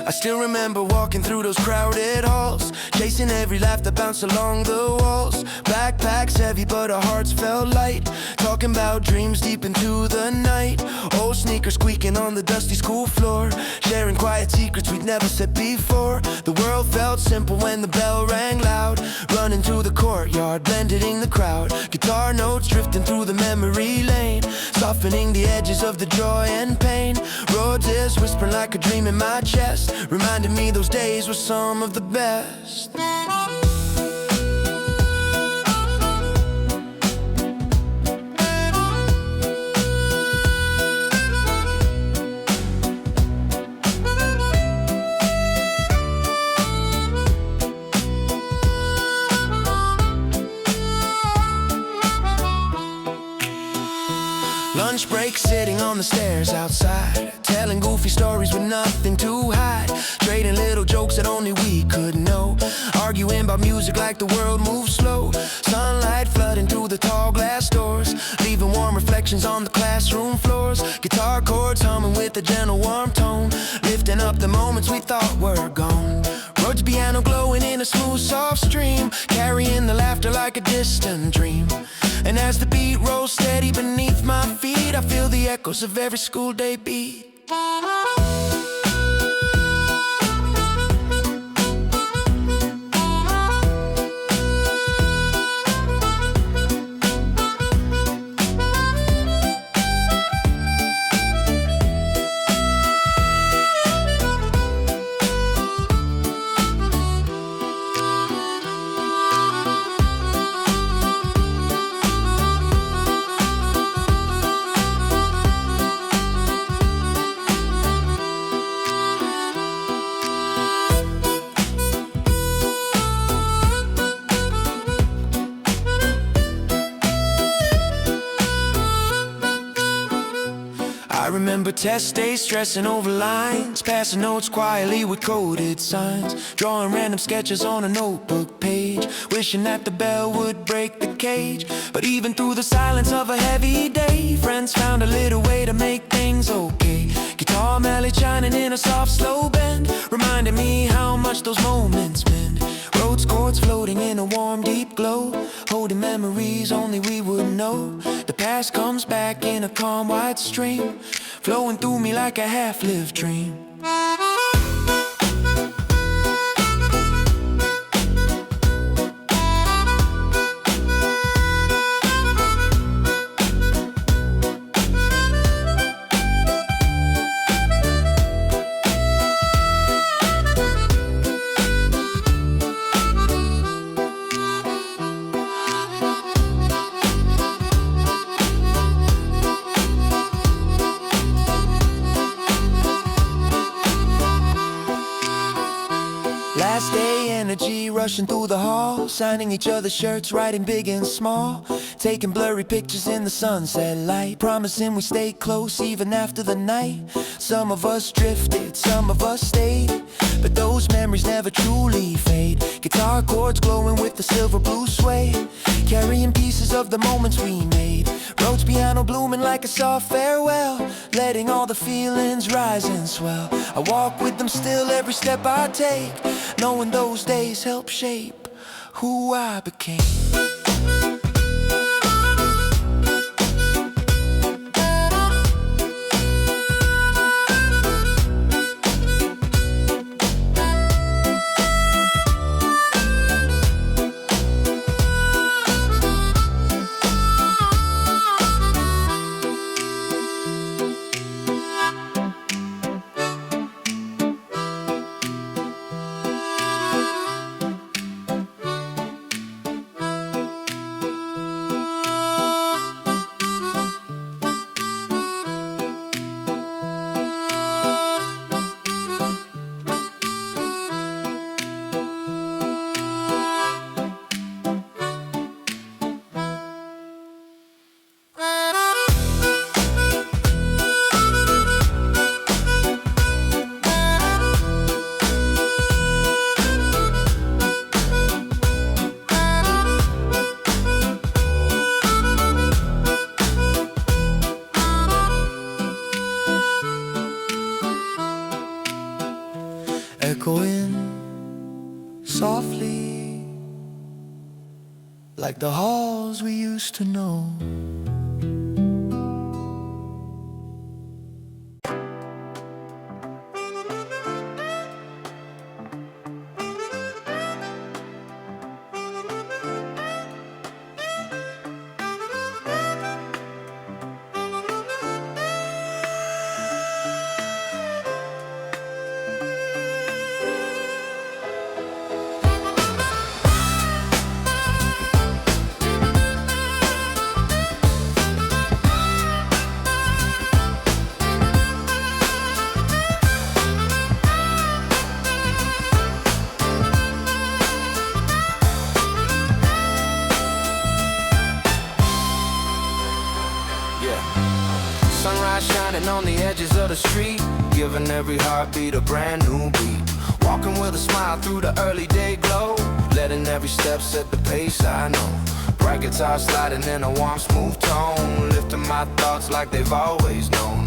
I still remember walking through those crowded halls, chasing every laugh that bounced along the walls. Backpacks heavy but our hearts felt light, talking about dreams deep into the night. Old sneakers squeaking on the dusty school floor, sharing quiet secrets we'd never said before. The world felt simple when the bell rang loud, running to the courtyard, blended in the crowd. Guitar notes drifting through the memory lane, softening the edges of the joy and pain. Roses whispering like a dream in my chest, reminding me those days were some of the best. Lunch break sitting on the stairs outside, telling goofy stories with nothing to hide, trading little jokes that only we could know, arguing about music like the world moves slow. Sunlight flooding through the tall glass doors, leaving warm reflections on the classroom floors. Guitar chords humming with a gentle warm tone, lifting up the moments we thought were gone. Roach piano glowing in a smooth soft stream, carrying the laughter like a distant dream. And as the beat rolls steady beneath my feet, I feel the echoes of every school day beat. I remember test days stressing over lines, passing notes quietly with coded signs, drawing random sketches on a notebook page, wishing that the bell would break the cage. But even through the silence of a heavy day, friends found a little way to make things okay. Guitar melody shining in a soft slow bend, reminding me how much those moments meant. Rhodes chords floating in a warm deep glow, holding memories only we would know. The past comes back in a calm wide stream, flowing through me like a half-lived dream. Last day energy rushing through the hall, signing each other's shirts, writing big and small, taking blurry pictures in the sunset light, promising we stay close even after the night. Some of us drifted, some of us stayed, but those memories never truly fade. Guitar chords glowing with the silver blue sway, carrying pieces of the moments we made. Rhodes piano blooming like a soft farewell, letting all the feelings rise and swell. I walk with them still every step I take, knowing those days help shape who I became. echoing softly like the halls we used to know. Sunrise shining on the edges of the street, giving every heartbeat a brand new beat. Walking with a smile through the early day glow, letting every step set the pace I know. Bright guitar sliding in a warm smooth tone, lifting my thoughts like they've always known.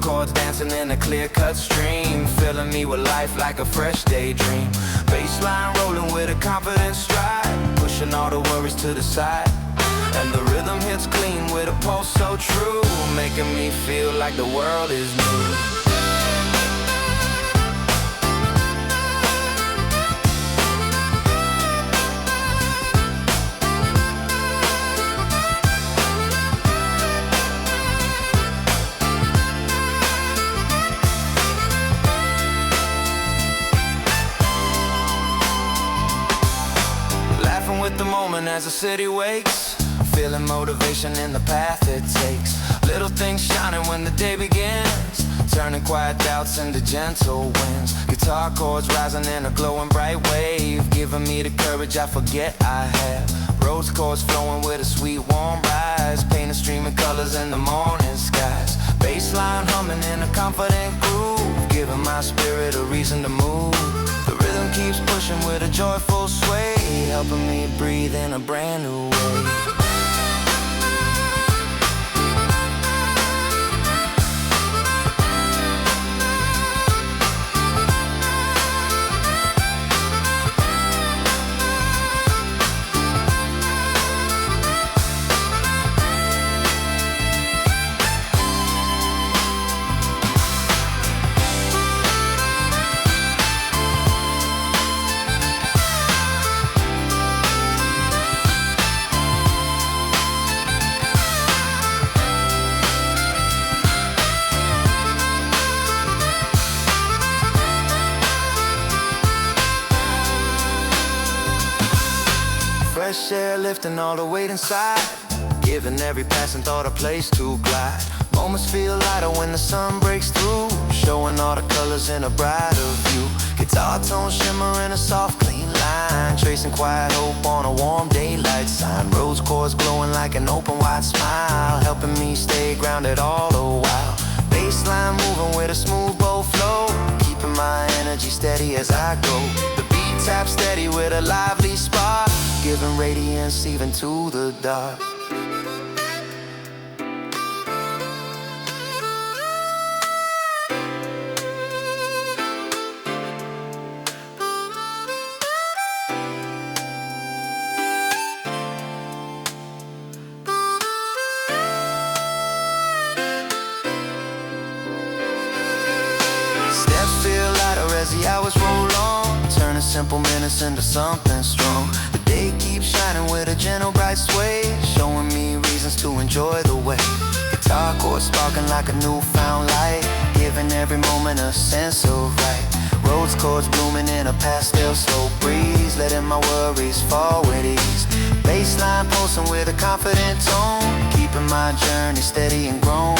Chords dancing in a clear-cut stream, filling me with life like a fresh daydream. Bassline rolling with a confident stride, pushing all the worries to the side. And the rhythm hits clean with a pulse so true, making me feel like the world is new. Laughing with the moment as the city wakes, feeling motivation in the path it takes. Little things shining when the day begins, turning quiet doubts into gentle winds. Guitar chords rising in a glowing bright wave, giving me the courage I forget I have. Rose chords flowing with a sweet warm rise, painting streaming colors in the morning skies. Bassline humming in a confident groove, giving my spirit a reason to move. The rhythm keeps pushing with a joyful sway, helping me breathe in a brand new way. Fresh air lifting all the weight inside, giving every passing thought a place to glide. Moments feel lighter when the sun breaks through, showing all the colors in a brighter view. Guitar tones shimmering a soft clean line, tracing quiet hope on a warm daylight sign. Rose chords glowing like an open wide smile, helping me stay grounded all the while. Bassline moving with a smooth bow flow, keeping my energy steady as I go. The beat taps steady with a lively spark, giving radiance even to the dark. Steps feel lighter as the hours roll on, turning simple minutes into something strong. The day keeps shining with a gentle bright sway, showing me reasons to enjoy the way. Guitar chords sparking like a newfound light, giving every moment a sense of right. Rose chords blooming in a pastel slow breeze, letting my worries fall with ease. Bassline pulsing with a confident tone, keeping my journey steady and grown.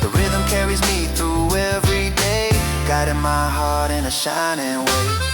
The rhythm carries me through every day, guiding my heart in a shining way.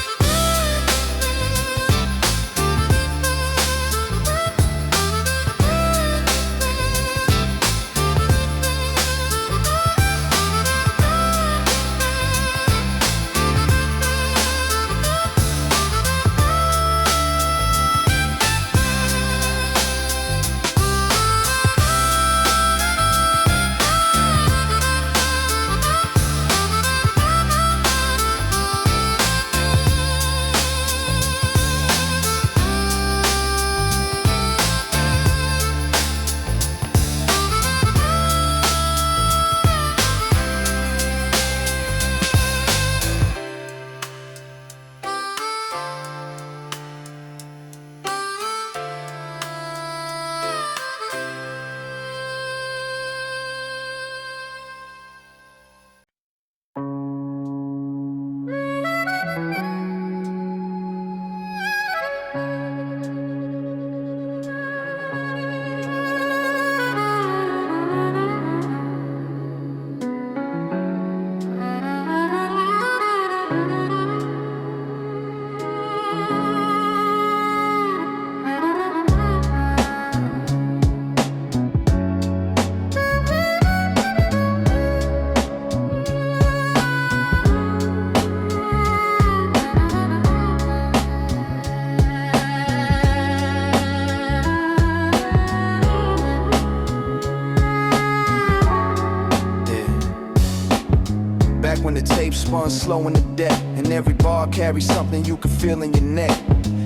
spun slow in the deck, and every bar carries something you can feel in your neck.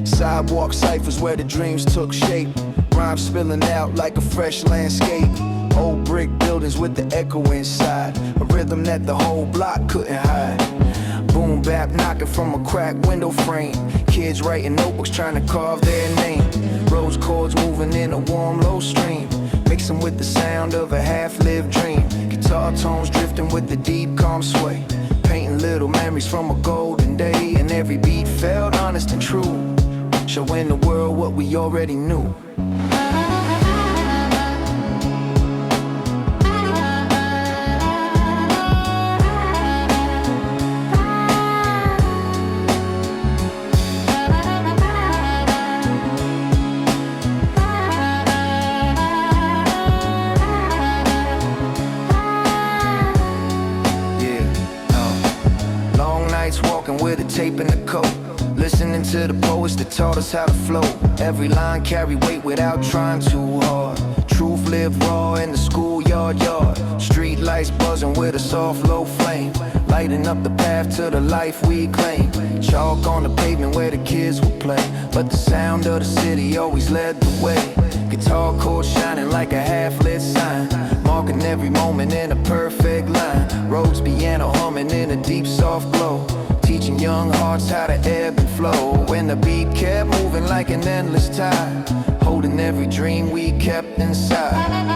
Sidewalk ciphers where the dreams took shape, rhymes spilling out like a fresh landscape. Old brick buildings with the echo inside, a rhythm that the whole block couldn't hide. Boom bap knocking from a cracked window frame, kids writing notebooks trying to carve their name. Rose chords moving in a warm low stream, mixing with the sound of a half-lived dream. Guitar tones drifting with the deep calm sway, painting little memories from a golden day. And every beat felt honest and true, showing the world what we already knew. With a tape in the coat, listening to the poets that taught us how to flow. Every line carry weight without trying too hard. Truth lived raw in the schoolyard yard. Street lights buzzing with a soft low flame, lighting up the path to the life we claim. Chalk on the pavement where the kids would play, but the sound of the city always led the way. Guitar chords shining like a half-lit sign, marking every moment in a perfect line. Rhodes piano humming in a deep soft glow, teaching young hearts how to ebb and flow. When the beat kept moving like an endless tide, holding every dream we kept inside.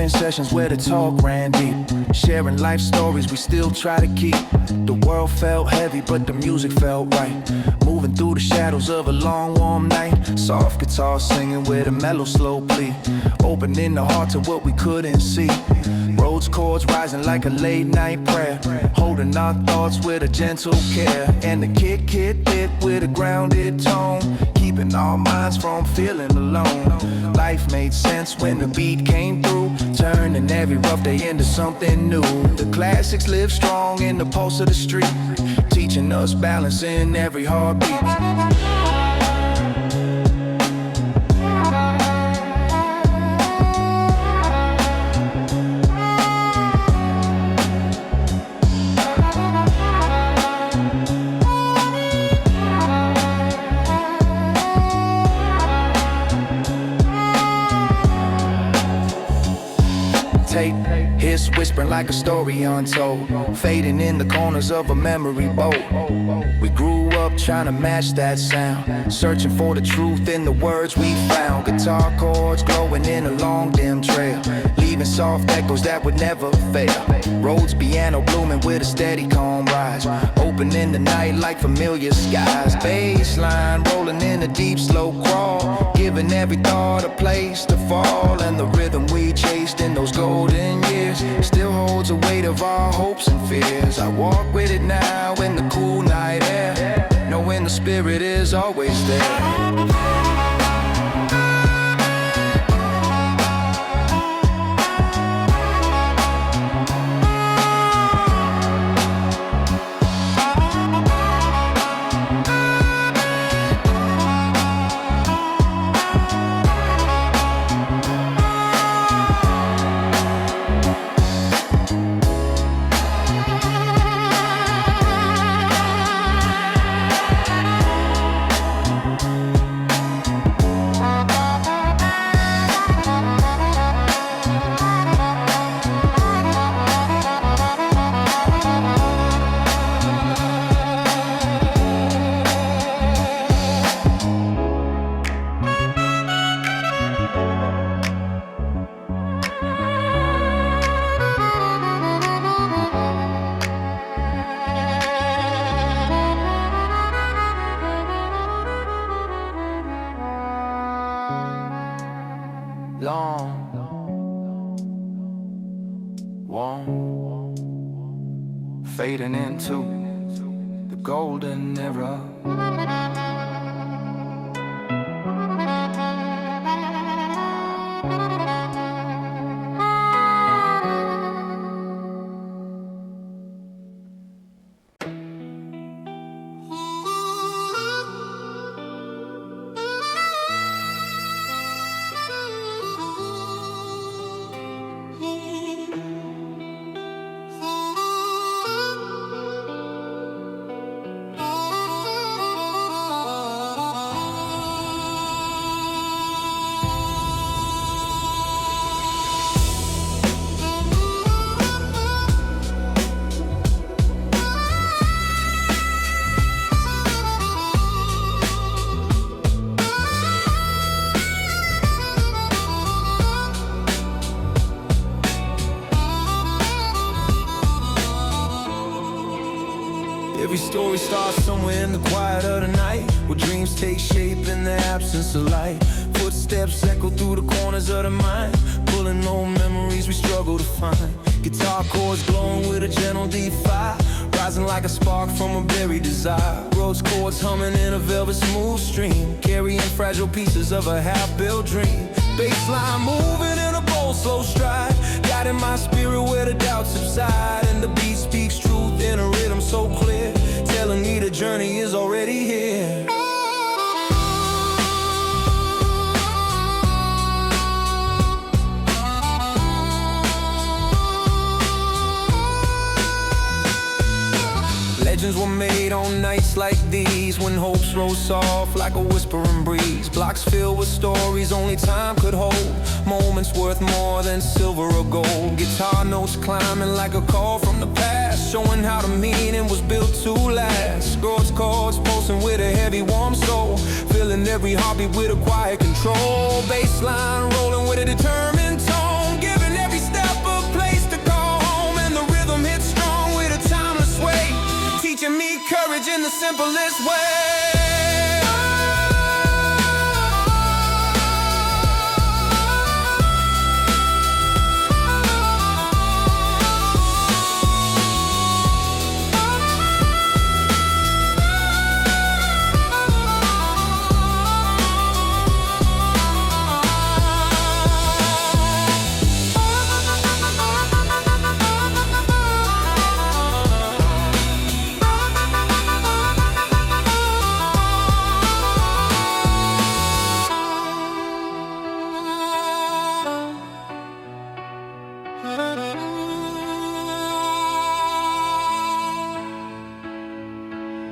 Sessions where the talk ran deep, sharing life stories we still try to keep. The world felt heavy but the music felt right, moving through the shadows of a long warm night. Soft guitar singing with a mellow slow plea, opening the heart to what we couldn't see. Rhodes chords rising like a late night prayer, holding our thoughts with a gentle care. And the kick hit it with a grounded tone, keeping our minds from feeling alone. Life made sense when the beat came through, turning every rough day into something new. The classics live strong in the pulse of the street, teaching us balance in every heartbeat. Hiss whispering like a story untold, fading in the corners of a memory boat. We grew up trying to match that sound, searching for the truth in the words we found. Guitar chords glowing in a long dim trail, leaving soft echoes that would never fail. Rhodes piano blooming with a steady calm rise, opening the night like familiar skies. Bass line rolling in a deep slow crawl, giving every thought a place to fall. And the rhythm we chased in those golden years still holds the weight of our hopes and fears. I walk with it now in the cool night air, knowing the spirit is always there. fading into the golden era. Every story starts somewhere in the quiet of the night, where dreams take shape in the absence of light. Footsteps echo through the corners of the mind, pulling old memories we struggle to find. Guitar chords glowing with a gentle deep fire, rising like a spark from a buried desire. Rose chords humming in a velvet smooth stream, carrying fragile pieces of a half-built dream. Bassline moving in a bold slow stride, guiding my spirit where the doubts subside. And the beat speaks truth in a rhythm so clear, telling me the journey is already here. Legends were made on nights like these, when hopes rose soft like a whispering breeze. Blocks filled with stories only time could hold, moments worth more than silver or gold. Guitar notes climbing like a call from the past, showing how the meaning was built to last. Chords pulsing with a heavy warm soul, filling every heartbeat with a quiet control. Bassline rolling with a determined tone, giving every step a place to call home. And the rhythm hits strong with a timeless way, teaching me courage in the simplest way.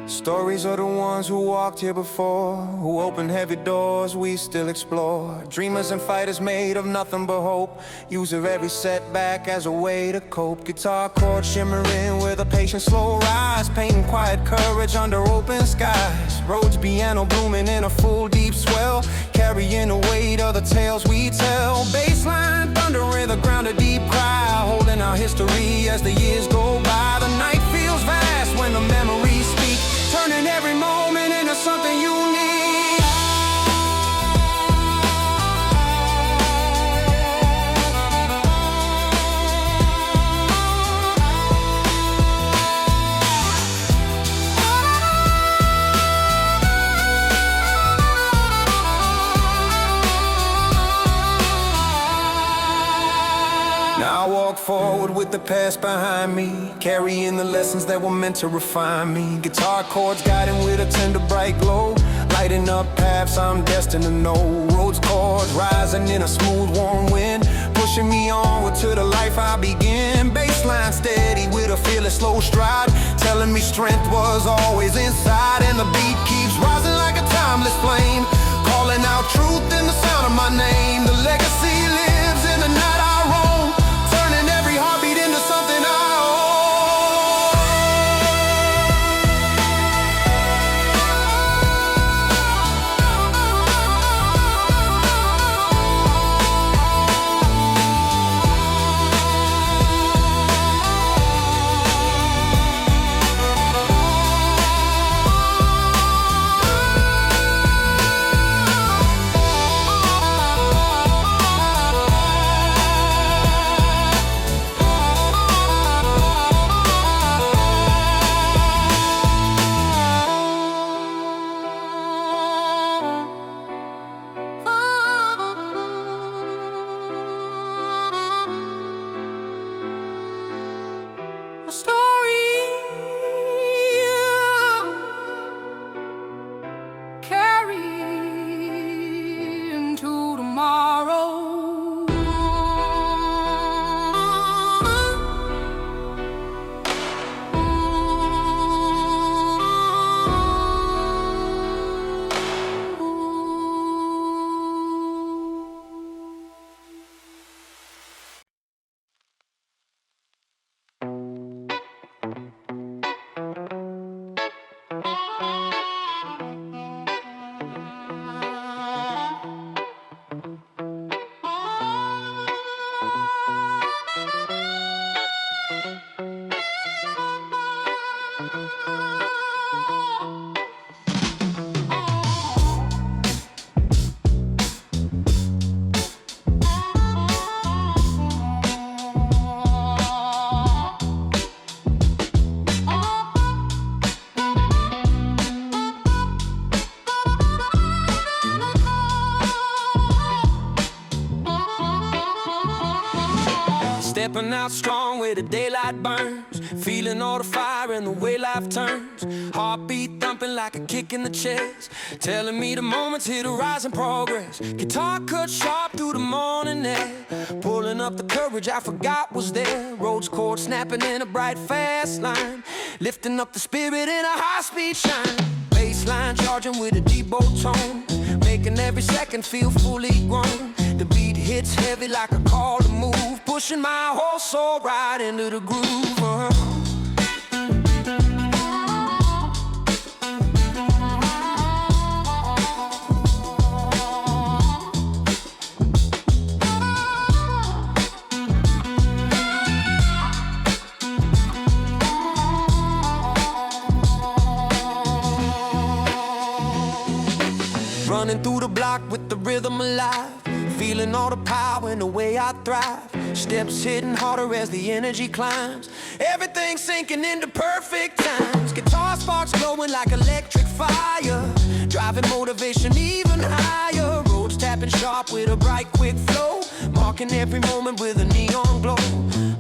Stories are the ones who walked here before, who opened heavy doors we still explore. Dreamers and fighters made of nothing but hope, use of every setback as a way to cope. Guitar chords shimmering with a patient slow rise, painting quiet courage under open skies. Rhodes piano blooming in a full deep swell, carrying the weight of the tales we tell. Bassline thunder in the ground, a deep cry, holding our history as the years go by. The night feels vast when the memories speak, turning every moment into something unique. Now I walk forward with the past behind me, carrying the lessons that were meant to refine me. Guitar chords guiding with a tender bright glow, lighting up paths I'm destined to know. Rhodes chords rising in a smooth warm wind, pushing me onward to the life I begin. Bassline steady with a fearless slow stride, telling me strength was always inside. And the beat keeps rising like a timeless flame, calling out truth in the sound of my name. The legacy lives in the night I roam, turning every heartbeat into something I Stepping out strong where the daylight burns, feeling all the fire and the way life turns. Heartbeat thumping like a kick in the chest, telling me the moment's here to rise and progress. Guitar cut sharp through the morning air, pulling up the courage I forgot was there. Roads chords snapping in a bright fast line, lifting up the spirit in a high-speed shine. Bassline charging with a deep bow tone, making every second feel fully grown. The beat hits heavy like a call to move, pushing my whole soul right into the groove. Running through the block with the rhythm alive, feeling all the power in the way I thrive. Steps hitting harder as the energy climbs, everything sinking into perfect times. Guitar sparks glowing like electric fire, driving motivation even higher. Roads tapping sharp with a bright quick flow, marking every moment with a neon glow.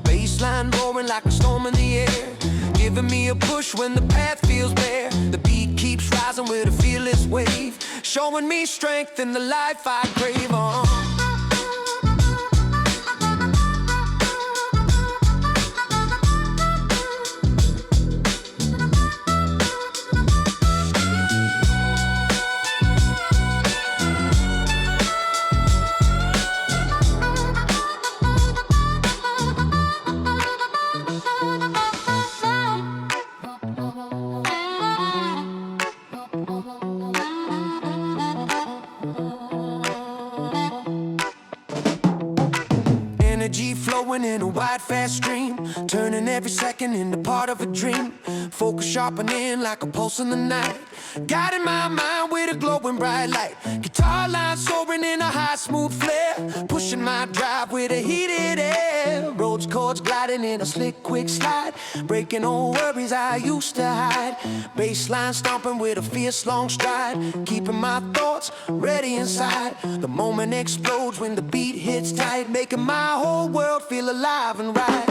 Bassline roaring like a storm in the air, giving me a push when the path feels bare. The beat keeps rising with a fearless wave, showing me strength in the life I crave on. Energy flowing in a wide fast stream, turning every second into part of a dream. Focus sharpening like a pulse in the night, guiding my mind with a glowing bright light. Guitar lines soaring in a high smooth flare, pushing my drive with a heated air. Roads chords gliding in a slick quick slide, breaking old worries I used to hide. Bassline stomping with a fierce long stride, keeping my thoughts ready inside. The moment explodes when the beat hits tight, making my whole world feel alive and right.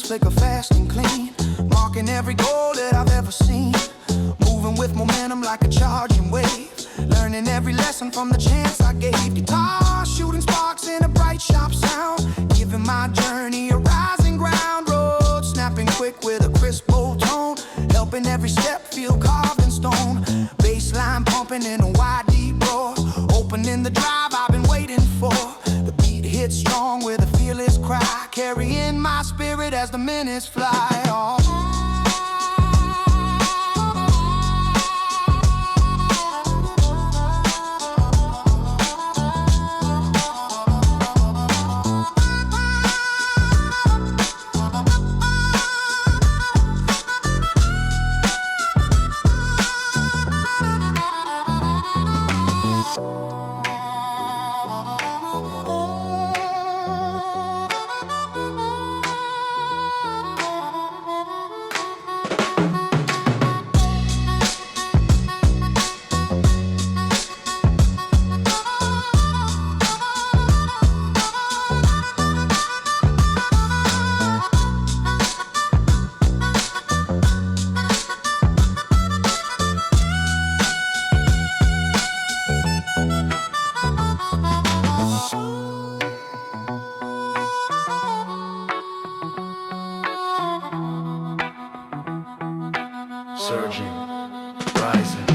Flicker fast and clean, marking every goal that I've ever seen. Moving with momentum like a charging wave, learning every lesson from the chance I gave. Guitar shooting sparks in a bright sharp sound, giving my journey a rising ground. Road snapping quick with a crisp bold tone, helping every step feel carved in stone. Bassline pumping in a wide deep roar, opening the drive I've been waiting for. The beat hits strong with a fearless cry, carrying my spirit as the minutes fly on. surging, rising.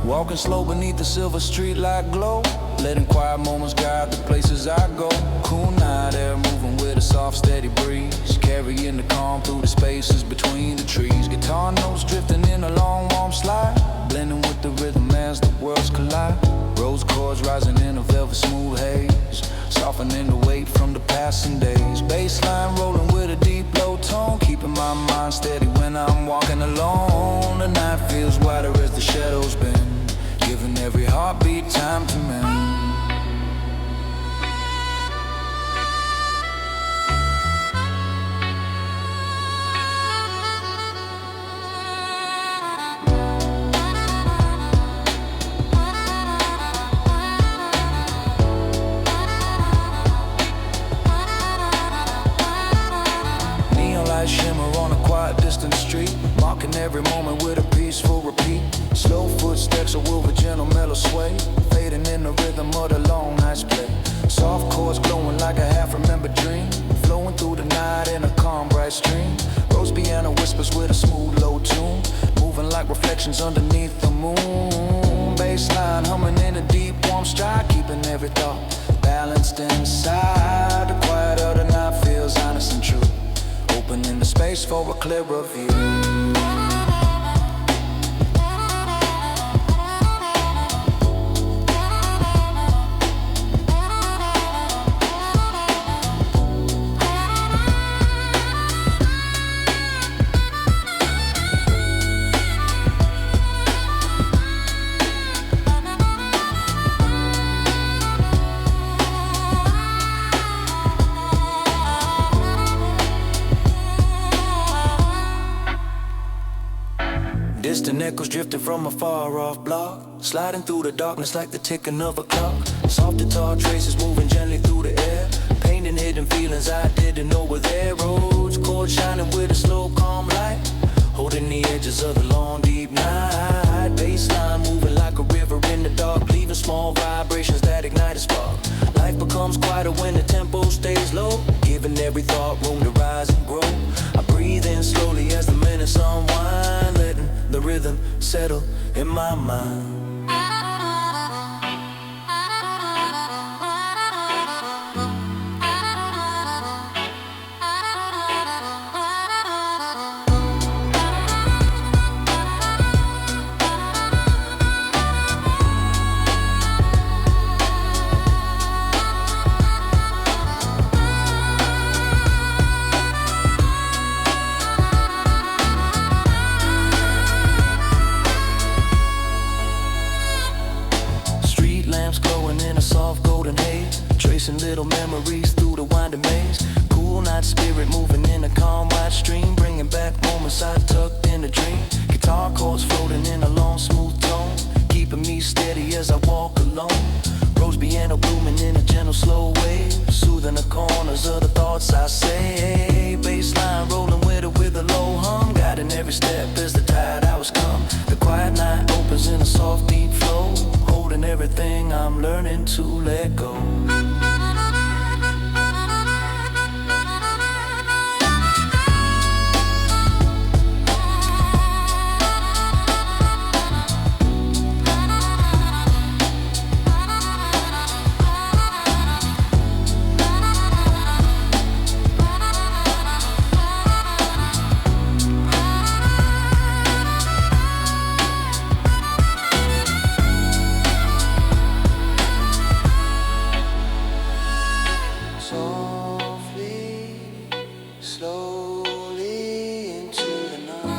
Walking slow beneath the silver streetlight glow, letting quiet moments guide the places I go. Cool night air moving with a soft steady breeze, carrying the calm through the spaces between the trees. Guitar notes drifting in a long warm slide, blending with the rhythm as the worlds collide. Rose chords rising in a velvet smooth haze, softening the weight from the passing days. Bass line rolling with a deep low tone, keeping my mind steady when I'm walking alone. The night feels wider as the shadows bend, giving every heartbeat time to mend. Shimmer on a quiet distant street, marking every moment with a peaceful repeat. Slow footsteps are with a gentle mellow sway, fading in the rhythm of the long night's play. Soft chords glowing like a half-remembered dream, flowing through the night in a calm bright stream. Rose piano whispers with a smooth low tune, moving like reflections underneath the moon. Bassline humming in a deep warm stride, keeping every thought balanced inside. The quiet of the night feels honest and true, opening the space for a clearer view. Distant echoes drifting from a far-off block, sliding through the darkness like the ticking of a clock. Soft guitar traces moving gently through the air, painting hidden feelings I didn't know were there. Rose chords shining with a slow, calm light, holding the edges of the long, deep night. Bassline moving like a river in the dark, leaving small vibrations that ignite a spark. Life becomes quieter when the tempo stays low, giving every thought room to rise and grow. I breathe in slowly as the minutes unwind, letting the rhythm settle in my mind. flowing in a soft golden haze, tracing little memories through the winding maze. Cool night spirit moving in a calm wide stream, bringing back moments I tucked in a dream. Guitar chords floating in a long smooth tone, keeping me steady as I walk alone. Rose piano blooming in a gentle slow wave, soothing the corners of the thoughts I say. Bassline rolling with a low hum, guiding every step as the tide hours come. The quiet night opens in a soft deep flow, holding everything I'm learning to let go. Softly, slowly into the night.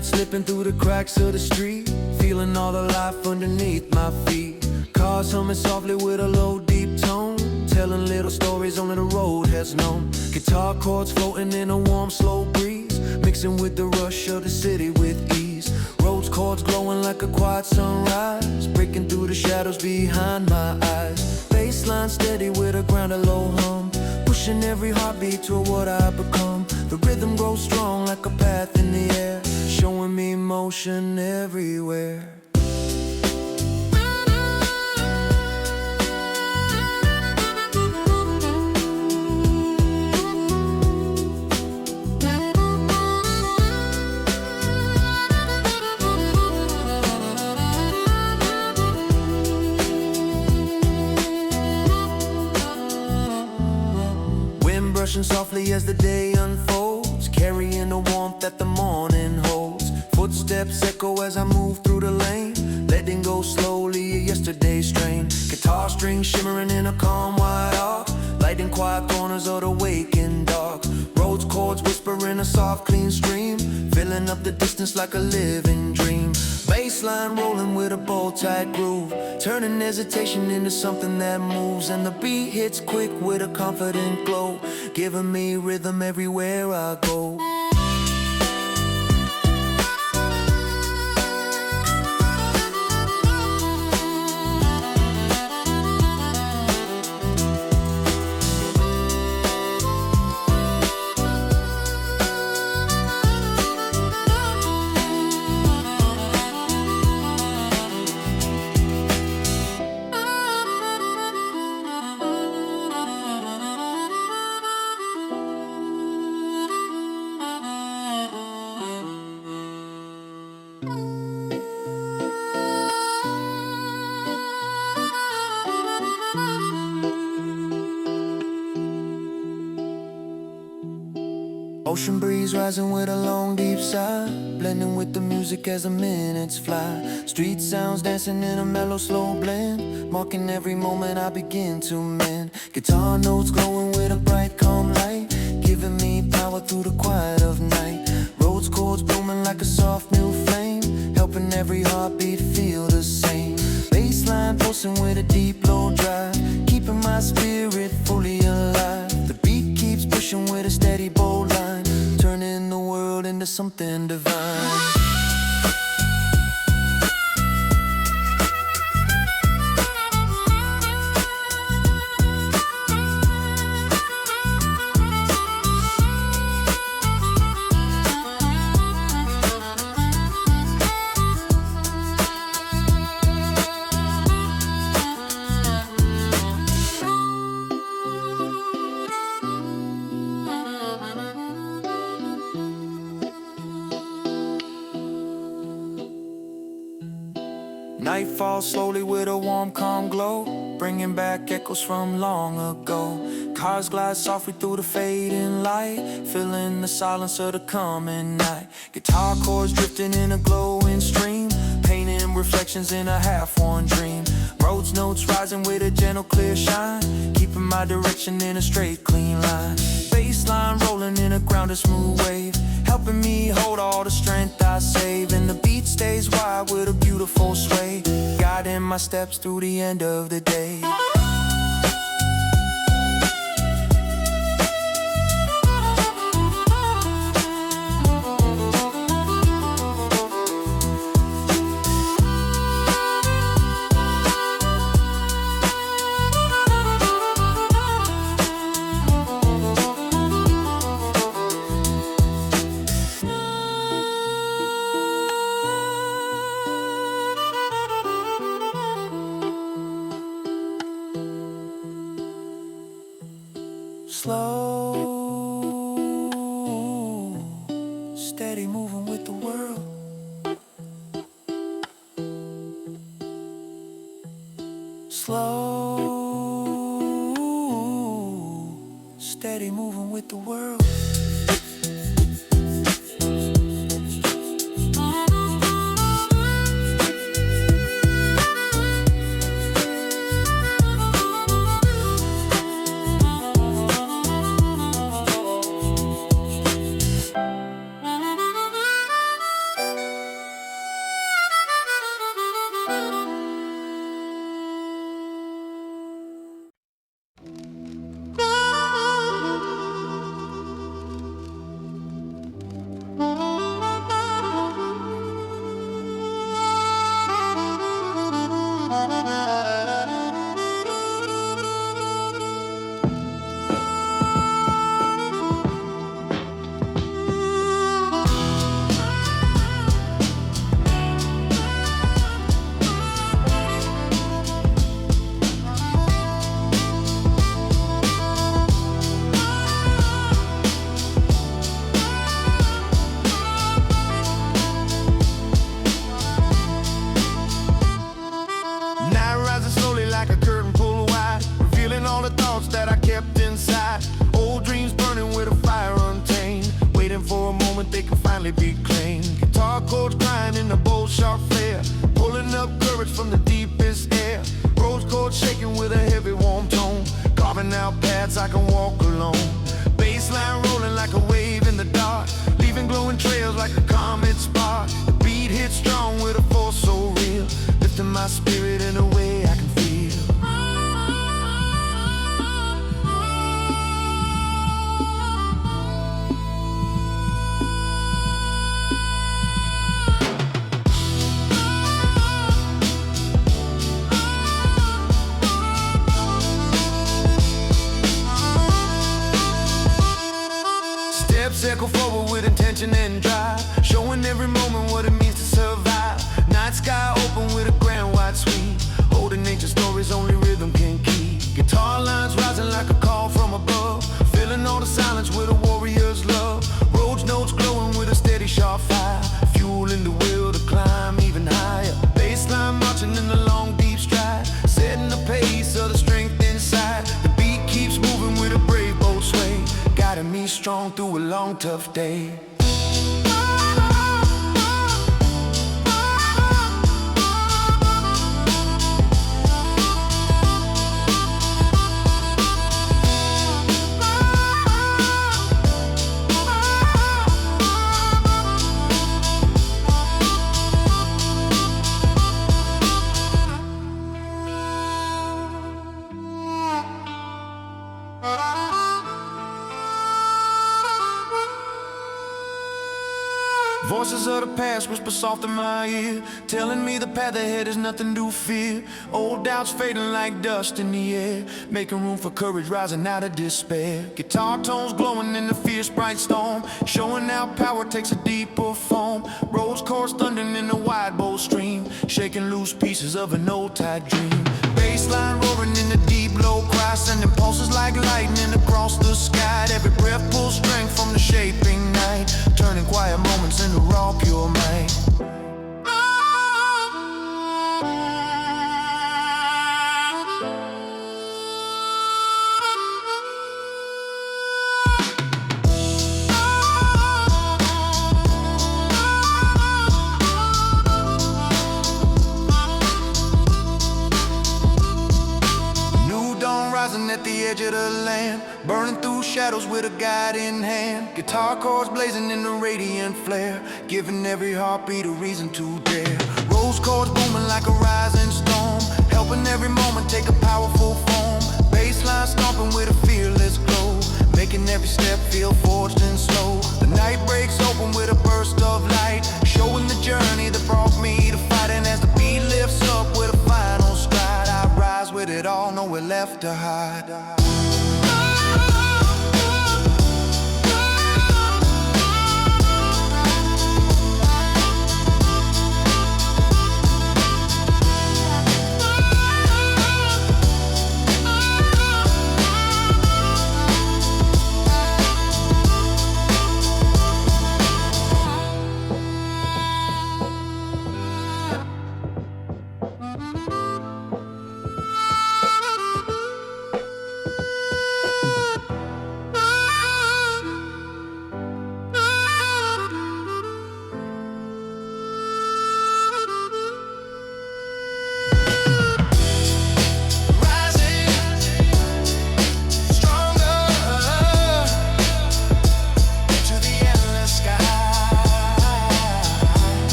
Slipping through the cracks of the street, feeling all the life underneath my feet. Cars humming softly with a low deep tone, telling little stories only the road has known. Guitar chords floating in a warm slow breeze, mixing with the rush of the city with ease. Rose chords glowing like a quiet sunrise, breaking through the shadows behind my eyes. Bassline steady with a ground a low hum, pushing every heartbeat toward what I become. The rhythm grows strong like a path in the air, showing me motion everywhere. Wind brushing softly as the day unfolds, carrying the warmth that the morning holds. Footsteps echo as I move through the lane, letting go slowly of yesterday's strain. Guitar strings shimmering in a calm white arc, lighting quiet corners of the waking dark. Rose chords whispering a soft clean stream, filling up the distance like a living dream. Bassline rolling with a bow tight groove, turning hesitation into something that moves. And the beat hits quick with a confident glow, giving me rhythm everywhere I go. Ocean breeze rising with a long deep sigh, blending with the music as the minutes fly. Street sounds dancing in a mellow slow blend, marking every moment I begin to mend. Guitar notes glowing with a bright calm light, giving giving me power through the quiet of night. Rose chords blooming like a soft new flame, helping every heartbeat feel the same. Bassline pulsing with a deep low drive, keeping my spirit fully alive. The beat keeps pushing with a steady bold line, turning the world into something divine. Night falls slowly with a warm, calm glow, bringing back echoes from long ago. Cars glide softly through the fading light, filling the silence of the coming night. Guitar chords drifting in a glowing stream, painting reflections in a half-worn dream. Roads notes rising with a gentle clear shine, keeping my direction in a straight clean line. Bassline rolling in a grounded smooth wave, helping me hold all the strength I save. And the beat stays wide with a beautiful sway, guiding my steps through the end of the day. Slow, steady moving with the world. Slow, steady moving with the world. Be claimed. Guitar chords crying in a bold, sharp flare, pulling up courage from the deepest air. Rose chords shaking with a heavy, warm tone, carving out paths I can walk alone. Bassline rolling like a wave in the dark, leaving glowing trails like a comet spark. The beat hits strong with a force so real, lifting my spirit in a way I can feel. Echo forward with intention and drive, showing every moment what it means to survive. Night sky open with a grand wide sweep, holding nature stories only rhythm can keep. Guitar lines rising like a call from above, filling all the silence with a warrior's love. Roads notes glowing with a steady sharp fire, fueling the will to climb even higher. Bassline marching in the long deep stride, setting the pace of the strength inside. The beat keeps moving with a brave bold sway, guiding me strong through a long tough day. Voices of the past whisper soft in my ear, telling me the path ahead is nothing to fear. Old doubts fading like dust in the air, making room for courage rising out of despair. Guitar tones glowing in the fierce bright storm, showing how power takes a deeper form. Rose chords thundering in the wide bowl stream, shaking loose pieces of an old tide dream. Bassline roaring in the deep low cry, sending pulses like lightning across the sky. Every breath pulls strength from the shaping night, turning quiet moments into raw pure might. At the edge of the land, burning through shadows with a guiding hand. Guitar chords blazing in the radiant flare, giving every heartbeat a reason to dare. Rose chords booming like a rising storm, helping every moment take a powerful form. Bassline stomping with a fearless glow, making every step feel forged and slow. The night breaks open with a burst of light, showing the journey that brought me to fight. And as the beat lifts up with a final stride, I rise with it all, nowhere left to hide.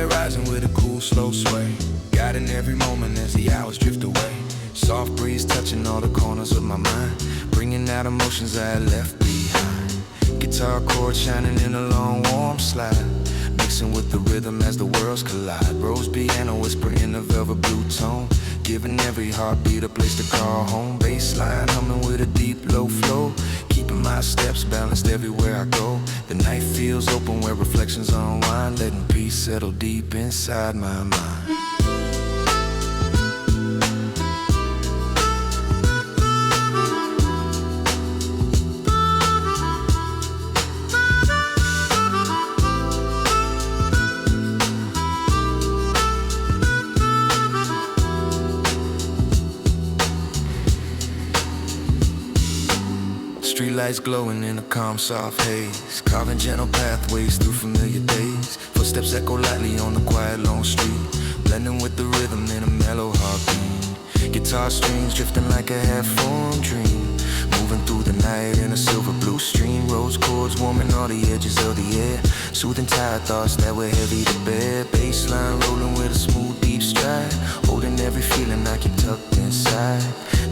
Rising with a cool slow sway, guiding every moment as the hours drift away. Soft breeze touching all the corners of my mind, bringing out emotions I had left behind. Guitar chords shining in a long warm slide, mixing with the rhythm as the worlds collide. Rose piano whispering in a velvet blue tone, giving every heartbeat a place to call home. Bassline humming with a deep low flow, keeping my steps balanced everywhere I go. The night feels open where reflections unwind, letting peace settle deep inside my mind. Streetlights glowing in a calm, soft haze, carving gentle pathways through familiar days. Footsteps echo lightly on the quiet, long street, blending with the rhythm in a mellow heartbeat. Guitar strings drifting like a half-formed dream, moving moving through the night in a silver blue stream. Rose chords warming all the edges of the air, soothing tired thoughts that were heavy to bear. Bassline rolling with a smooth deep stride, holding every feeling I keep tucked inside.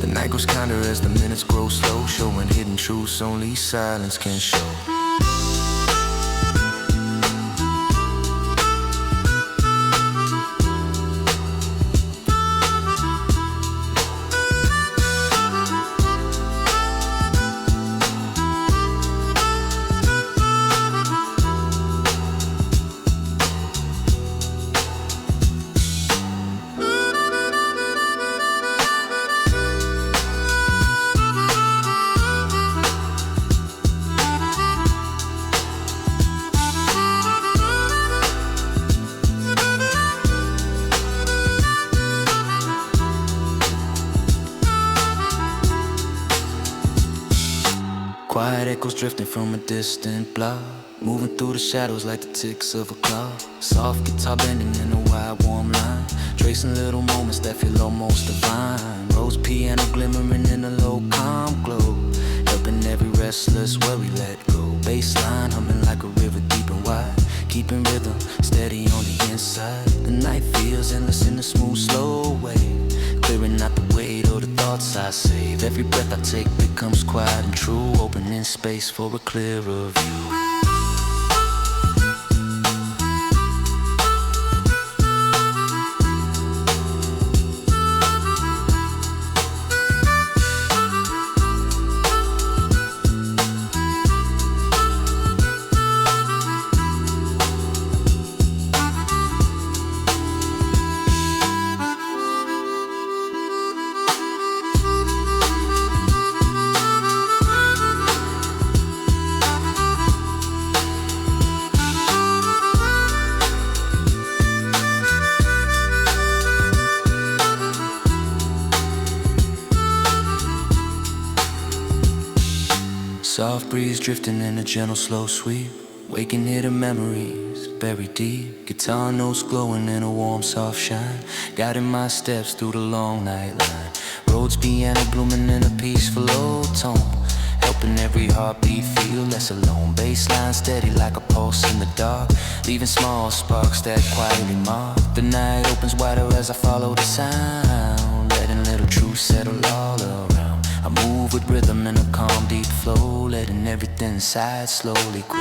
The night grows kinder as the minutes grow slow, showing hidden truths only silence can show. Quiet echoes drifting from a distant block, moving through the shadows like the ticks of a clock. Soft guitar bending in a wide warm line, tracing little moments that feel almost divine. Rose piano glimmering in a low calm glow, helping every restless worry let go. Bassline humming like a river deep and wide, keeping rhythm steady on the inside. The night feels endless in a smooth slow wave, clearing out the weight of the thoughts I save. Every breath I take becomes quiet and true, opening space for a clearer view. Soft breeze drifting in a gentle slow sweep, waking hidden memories buried deep. Guitar notes glowing in a warm soft shine, guiding my steps through the long night line. Rhodes piano blooming in a peaceful old tone, helping every heartbeat feel less alone. Bassline steady like a pulse in the dark, leaving small sparks that quietly mark. The night opens wider as I follow the sound, letting little truths settle all around. I move with rhythm in a calm, deep flow, letting everything inside slowly grow.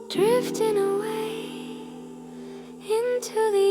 Drifting away into the